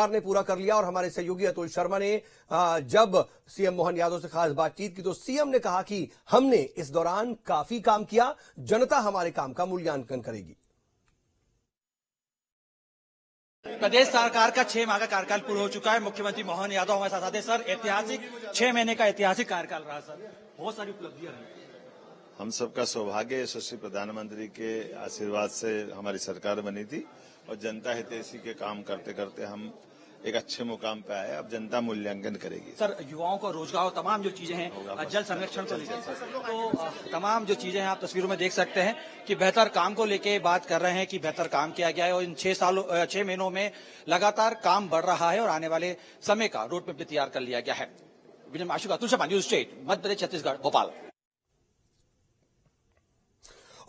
ने पूरा कर लिया। और हमारे सहयोगी अतुल शर्मा ने जब सीएम मोहन यादव से खास बातचीत की तो सीएम ने कहा कि हमने इस दौरान काफी काम किया, जनता हमारे काम का मूल्यांकन करेगी। प्रदेश सरकार का 6 माह का कार्यकाल पूरा हो चुका है। मुख्यमंत्री मोहन यादव हमारे साथ आते। सर, ऐतिहासिक 6 महीने का ऐतिहासिक कार्यकाल रहा सर, बहुत सारी उपलब्धियां रही। हम सबका सौभाग्य यशस्वी प्रधानमंत्री के आशीर्वाद से हमारी सरकार बनी थी और जनता हितैषी के काम करते करते हम एक अच्छे मुकाम पे आए। अब जनता मूल्यांकन करेगी। सर, युवाओं को रोजगार और तमाम जो चीजें हैं, जल संरक्षण को लेकर तो तमाम जो चीजें हैं आप तस्वीरों में देख सकते हैं कि बेहतर काम को लेके बात कर रहे हैं कि बेहतर काम किया गया है और इन 6 महीनों में लगातार काम बढ़ रहा है और आने वाले समय का रोड मैप भी तैयार कर लिया गया है। विजय आशुका, तुलसी न्यूज स्टेट, मध्य प्रदेश, छत्तीसगढ़, भोपाल।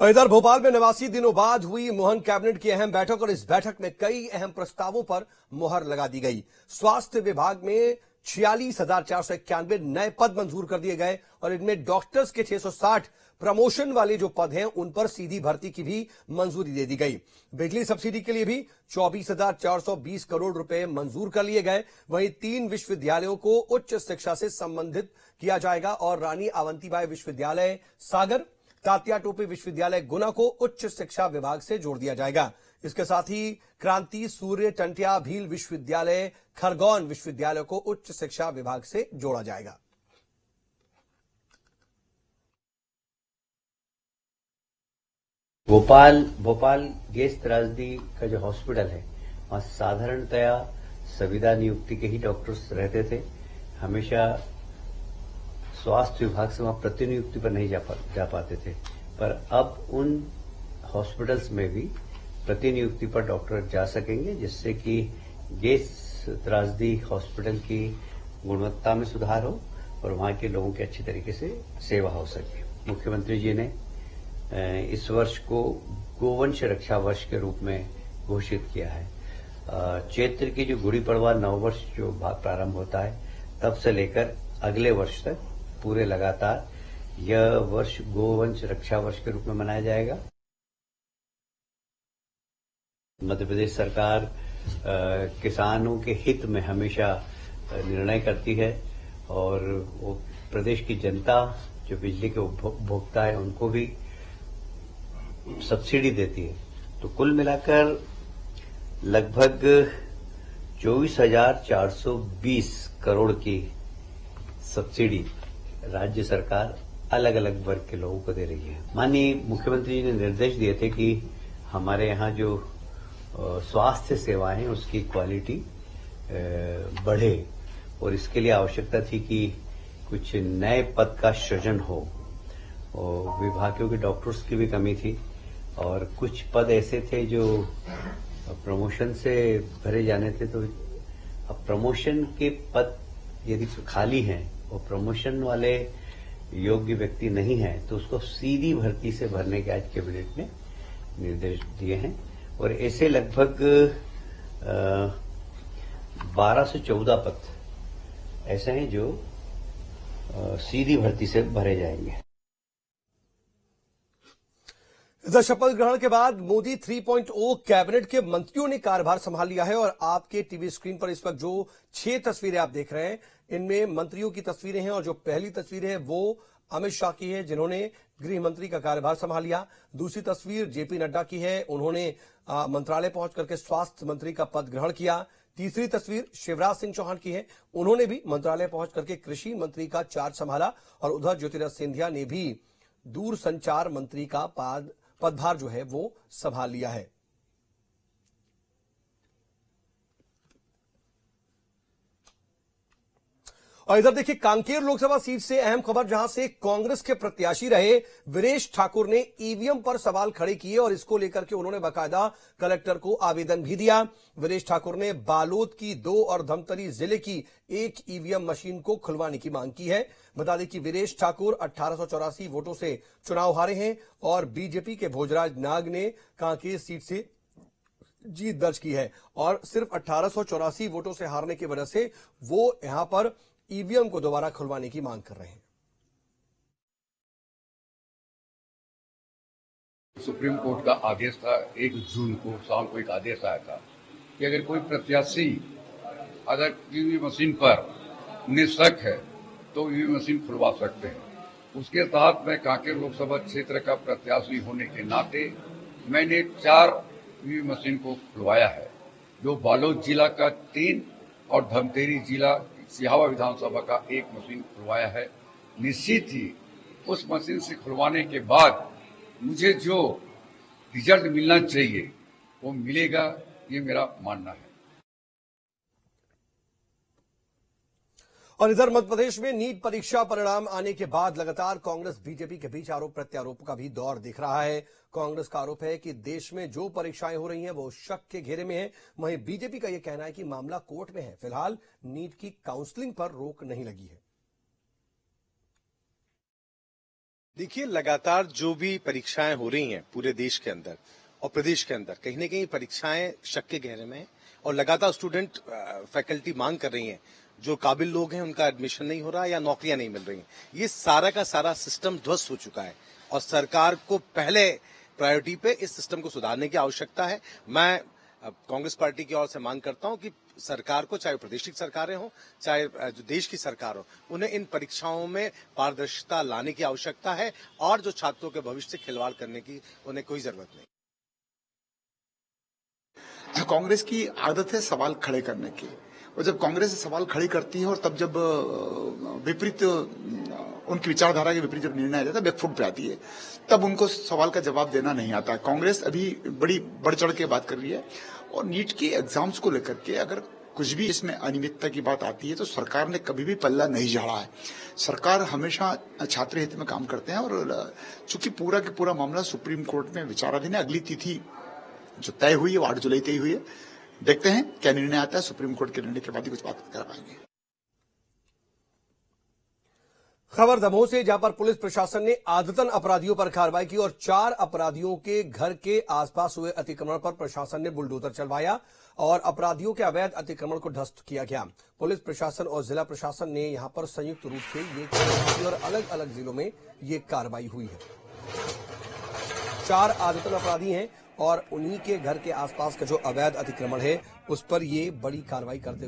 और इधर भोपाल में 89 दिनों बाद हुई मोहन कैबिनेट की अहम बैठक और इस बैठक में कई अहम प्रस्तावों पर मुहर लगा दी गई। स्वास्थ्य विभाग में 46,491 नए पद मंजूर कर दिए गए और इनमें डॉक्टर्स के 660 प्रमोशन वाले जो पद हैं उन पर सीधी भर्ती की भी मंजूरी दे दी गई। बिजली सब्सिडी के लिए भी 24,420 करोड़ रुपए मंजूर कर लिए गए। वहीं 3 विश्वविद्यालयों को उच्च शिक्षा से संबंधित किया जाएगा और रानी अवंतीबाई विश्वविद्यालय सागर, तात्या टोपे विश्वविद्यालय गुना को उच्च शिक्षा विभाग से जोड़ दिया जाएगा। इसके साथ ही क्रांति सूर्य टंटिया भील विश्वविद्यालय खरगोन विश्वविद्यालय को उच्च शिक्षा विभाग से जोड़ा जाएगा। भोपाल गैस त्रासदी का जो हॉस्पिटल है वहां साधारणतया संविदा नियुक्ति के ही डॉक्टर्स रहते थे। हमेशा स्वास्थ्य विभाग से वहां प्रतिनियुक्ति पर नहीं जा पाते थे, पर अब उन हॉस्पिटल्स में भी प्रतिनियुक्ति पर डॉक्टर जा सकेंगे, जिससे कि गैस त्रासदी हॉस्पिटल की गुणवत्ता में सुधार हो और वहां के लोगों की अच्छी तरीके से सेवा हो सके। मुख्यमंत्री जी ने इस वर्ष को गोवंश रक्षा वर्ष के रूप में घोषित किया है। चैत्र की जो गुड़ी पड़वा नववर्ष जो प्रारंभ होता है तब से लेकर अगले वर्ष तक पूरे लगातार यह वर्ष गोवंश रक्षा वर्ष के रूप में मनाया जाएगा। मध्य प्रदेश सरकार किसानों के हित में हमेशा निर्णय करती है और वो प्रदेश की जनता जो बिजली के उपभोक्ता है उनको भी सब्सिडी देती है। तो कुल मिलाकर लगभग 24,420 करोड़ की सब्सिडी राज्य सरकार अलग अलग वर्ग के लोगों को दे रही है। माननीय मुख्यमंत्री जी ने निर्देश दिए थे कि हमारे यहाँ जो स्वास्थ्य सेवाएं हैं उसकी क्वालिटी बढ़े और इसके लिए आवश्यकता थी कि कुछ नए पद का सृजन हो और विभागों के डॉक्टर्स की भी कमी थी और कुछ पद ऐसे थे जो प्रमोशन से भरे जाने थे। तो अब प्रमोशन के पद यदि खाली हैं और प्रमोशन वाले योग्य व्यक्ति नहीं है तो उसको सीधी भर्ती से भरने के आज कैबिनेट ने निर्देश दिए हैं और ऐसे लगभग 12 से 14 पद ऐसे हैं जो सीधी भर्ती से भरे जाएंगे। इधर शपथ ग्रहण के बाद मोदी 3.0 कैबिनेट के मंत्रियों ने कार्यभार संभाल लिया है और आपके टीवी स्क्रीन पर इस वक्त जो 6 तस्वीरें आप देख रहे हैं इनमें मंत्रियों की तस्वीरें हैं और जो पहली तस्वीर है वो अमित शाह की है जिन्होंने गृह मंत्री का कार्यभार संभाल लिया। दूसरी तस्वीर जेपी नड्डा की है, उन्होंने मंत्रालय पहुंच करके स्वास्थ्य मंत्री का पद ग्रहण किया। तीसरी तस्वीर शिवराज सिंह चौहान की है, उन्होंने भी मंत्रालय पहुंच करके कृषि मंत्री का चार्ज संभाला और उधर ज्योतिरादित्य सिंधिया ने भी दूरसंचार मंत्री का पदभार जो है वो संभाल लिया है। और इधर देखिए कांकेर लोकसभा सीट से अहम खबर जहां से कांग्रेस के प्रत्याशी रहे वीरेश ठाकुर ने ईवीएम पर सवाल खड़े किए और इसको लेकर के उन्होंने बाकायदा कलेक्टर को आवेदन भी दिया। वीरेश ठाकुर ने बालोद की 2 और धमतरी जिले की 1 ईवीएम मशीन को खुलवाने की मांग की है। बता दें कि वीरेश ठाकुर 1884 वोटों से चुनाव हारे हैं और बीजेपी के भोजराज नाग ने कांकेर सीट से जीत दर्ज की है और सिर्फ 1884 वोटों से हारने की वजह से वो यहां पर ईवीएम को दोबारा खुलवाने की मांग कर रहे हैं। सुप्रीम कोर्ट का आदेश था 1 जून को शाम को एक आदेश आया था कि अगर कोई प्रत्याशी अगर ईवी मशीन पर निशक है तो ईवी मशीन खुलवा सकते हैं। उसके तहत मैं कांकेर लोकसभा क्षेत्र का प्रत्याशी होने के नाते मैंने 4 ईवी मशीन को खुलवाया है, जो बालोद जिला का 3 और धमतेरी जिला सिहावा विधानसभा का 1 मशीन खुलवाया है। निश्चित ही उस मशीन से खुलवाने के बाद मुझे जो रिजल्ट मिलना चाहिए वो मिलेगा, ये मेरा मानना है। और इधर मध्य प्रदेश में नीट परीक्षा परिणाम आने के बाद लगातार कांग्रेस बीजेपी के बीच आरोप प्रत्यारोप का भी दौर दिख रहा है। कांग्रेस का आरोप है कि देश में जो परीक्षाएं हो रही हैं वो शक के घेरे में है। वहीं बीजेपी का यह कहना है कि मामला कोर्ट में है। फिलहाल नीट की काउंसलिंग पर रोक नहीं लगी है। देखिए, लगातार जो भी परीक्षाएं हो रही हैं पूरे देश के अंदर और प्रदेश के अंदर, कहीं न कहीं परीक्षाएं शक के घेरे में है और लगातार स्टूडेंट फैकल्टी मांग कर रही हैं, जो काबिल लोग हैं उनका एडमिशन नहीं हो रहा या नौकरियां नहीं मिल रही हैं। ये सारा का सारा सिस्टम ध्वस्त हो चुका है और सरकार को पहले प्रायोरिटी पे इस सिस्टम को सुधारने की आवश्यकता है। मैं कांग्रेस पार्टी की ओर से मांग करता हूं कि सरकार को, चाहे प्रदेश की सरकारें हों चाहे जो देश की सरकार हो, उन्हें इन परीक्षाओं में पारदर्शिता लाने की आवश्यकता है और जो छात्रों के भविष्य से खिलवाड़ करने की उन्हें कोई जरूरत नहीं। कांग्रेस की आदत है सवाल खड़े करने की, और जब कांग्रेस सवाल खड़े करती है और तब जब विपरीत उनकी विचारधारा के विपरीत जब निर्णय आ जाता है, बैकफुट पे आती है, तब उनको सवाल का जवाब देना नहीं आता। कांग्रेस अभी बड़ी बढ़ चढ़ के बात कर रही है और नीट के एग्जाम्स को लेकर के अगर कुछ भी इसमें अनियमितता की बात आती है तो सरकार ने कभी भी पल्ला नहीं झाड़ा है। सरकार हमेशा छात्र हित में काम करते हैं और चूंकि पूरा का पूरा मामला सुप्रीम कोर्ट में विचाराधीन है, अगली तिथि जो तय हुई है वो 8 जुलाई तय हुई है। देखते हैं क्या निर्णय आता है। सुप्रीम कोर्ट के निर्णय के बाद ही कुछ बात कर पाएंगे। खबर दमोह से, जहां पर पुलिस प्रशासन ने आदतन अपराधियों पर कार्रवाई की और 4 अपराधियों के घर के आसपास हुए अतिक्रमण पर प्रशासन ने बुलडोजर चलवाया और अपराधियों के अवैध अतिक्रमण को ध्वस्त किया गया। पुलिस प्रशासन और जिला प्रशासन ने यहां पर संयुक्त रूप से ये और अलग अलग जिलों में ये कार्रवाई हुई है। 4 आदतन अपराधी हैं और उन्हीं के घर के आसपास का जो अवैध अतिक्रमण है उस पर ये बड़ी कार्रवाई करते